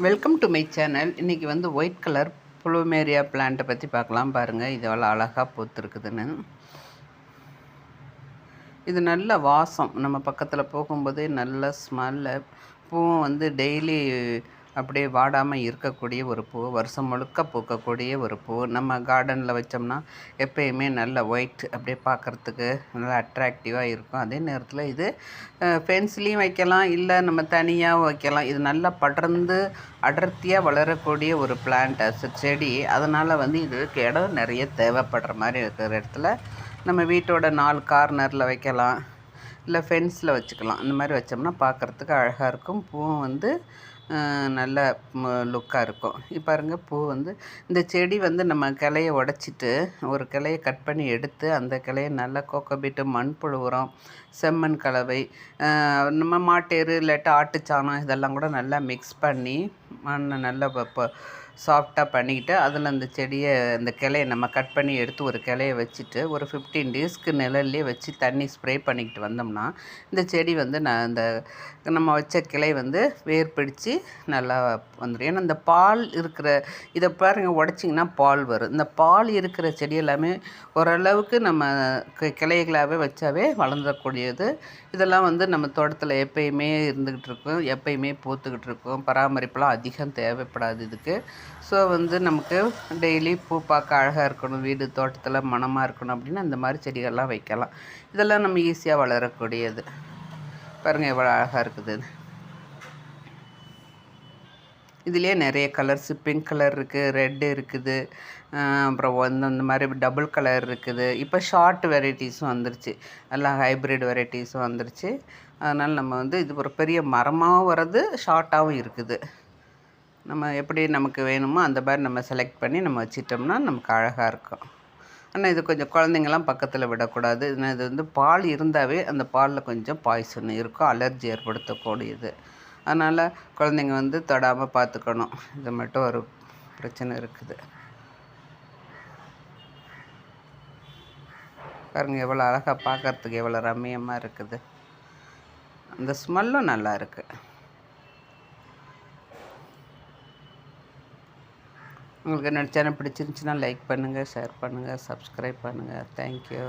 Welcome to my channel. இன்றைக்கி வந்து white colour புளுமேரியா பிளான்ட்டை பற்றி பார்க்கலாம். பாருங்கள், இது எவ்வளோ அழகாக பூத்துருக்குதுன்னு. இது நல்ல வாசம், நம்ம பக்கத்தில் போகும்போதே நல்ல ஸ்மெல்லு. பூவும் வந்து டெய்லி அப்படியே வாடாமல் இருக்கக்கூடிய ஒரு பூ, வருஷம் முழுக்க பூக்கக்கூடிய ஒரு பூ. நம்ம கார்டனில் வச்சோம்னா எப்பயுமே நல்ல ஒயிட் அப்படியே பார்க்குறதுக்கு நல்லா அட்ராக்டிவாக இருக்கும். அதே நேரத்தில் இது ஃபென்ஸ்லேயும் வைக்கலாம், இல்லை நம்ம தனியாக வைக்கலாம். இது நல்லா படர்ந்து அடர்த்தியாக வளரக்கூடிய ஒரு பிளான்ட், செடி. அதனால் வந்து இதுக்கு இடம் நிறைய தேவைப்படுற மாதிரி இருக்கிற இடத்துல நம்ம வீட்டோட 4 கார்னரில் வைக்கலாம், இல்லை ஃபென்ஸில் வச்சுக்கலாம். இந்த மாதிரி வச்சோம்னா பார்க்குறதுக்கு அழகாக இருக்கும். பூவும் வந்து நல்ல லுக்காக இருக்கும். இப்போ பாருங்க, பூ வந்து இந்த செடி வந்து நம்ம கிளைய உடச்சிட்டு ஒரு கிளையை கட் பண்ணி எடுத்து அந்த கிளையை நல்லா கோகோபீட்டு, மண்புழு உரம், செம்மண் கலவை, நம்ம மாட்டேரு இல்லாட்டி ஆட்டுச்சாணம் இதெல்லாம் கூட நல்லா மிக்ஸ் பண்ணி மண்ணை நல்லா சாஃப்டாக பண்ணிக்கிட்டு அதில் அந்த செடியை, அந்த கிளையை நம்ம கட் பண்ணி எடுத்து ஒரு கிளையை வச்சுட்டு ஒரு 15 டேஸ்க்கு நிழல்லே வச்சு தண்ணி ஸ்ப்ரே பண்ணிக்கிட்டு வந்தோம்னா இந்த செடி வந்து இந்த நம்ம வச்ச கிளை வந்து வேர் பிடிச்சி நல்லா வந்துடும். ஏன்னா இந்த பால் இருக்கிற இதை பாருங்கள், உடச்சிங்கன்னா பால் வரும். இந்த பால் இருக்கிற செடி எல்லாமே ஓரளவுக்கு நம்ம கிளைகளாகவே வச்சாவே வளர்ந்துடக்கூடியது. இதெல்லாம் வந்து நம்ம தோட்டத்தில் எப்பயுமே இருந்துக்கிட்டு இருக்கும், எப்பயுமே பூத்துக்கிட்டு இருக்கும். பராமரிப்பெலாம் அதிகம் தேவைப்படாது இதுக்கு. ஸோ வந்து நமக்கு டெய்லி பூ பார்க்க அழகாக இருக்கணும், வீடு தோட்டத்தில் மணமாக இருக்கணும் அப்படின்னா இந்த மாதிரி செடிகள்லாம் வைக்கலாம். இதெல்லாம் நம்ம ஈஸியாக வளரக்கூடியது. பாருங்கள் எவ்வளோ அழகாக இருக்குது. இதுலேயே நிறைய கலர்ஸ், பிங்க் கலர் இருக்குது, ரெட்டு இருக்குது, அப்புறம் அந்த மாதிரி டபுள் கலர் இருக்குது. இப்போ ஷார்ட் வெரைட்டிஸும் வந்துருச்சு, எல்லாம் ஹைப்ரிட் வெரைட்டிஸும் வந்துருச்சு. அதனால் நம்ம வந்து இது ஒரு பெரிய மரமாகவும் வர்றது, ஷார்ட்டாகவும் இருக்குது. நம்ம எப்படி நமக்கு வேணுமோ அந்த மாதிரி நம்ம செலக்ட் பண்ணி நம்ம வச்சிட்டோம்னா நமக்கு அழகாக இருக்கும். ஆனால் இது கொஞ்சம் குழந்தைங்கள்லாம் பக்கத்தில் விடக்கூடாது. இது வந்து பால் இருந்தாவே அந்த பாலில் கொஞ்சம் பாய்சன் இருக்கும், அலர்ஜி ஏற்படுத்தக்கூடியது. அதனால் குழந்தைங்க வந்து தொடாமல் பார்த்துக்கணும். இது மட்டும் ஒரு பிரச்சனை இருக்குது. பாருங்கள் எவ்வளோ அழகாக பார்க்குறதுக்கு எவ்வளோ ரம்மியமாக இருக்குது. அந்த ஸ்மெல்லும் நல்லா இருக்குது. உங்களுக்கு என்னோட சேனல் பிடிச்சிருந்துச்சின்னா லைக் பண்ணுங்கள், ஷேர் பண்ணுங்கள், சப்ஸ்கிரைப் பண்ணுங்கள். தேங்க்யூ.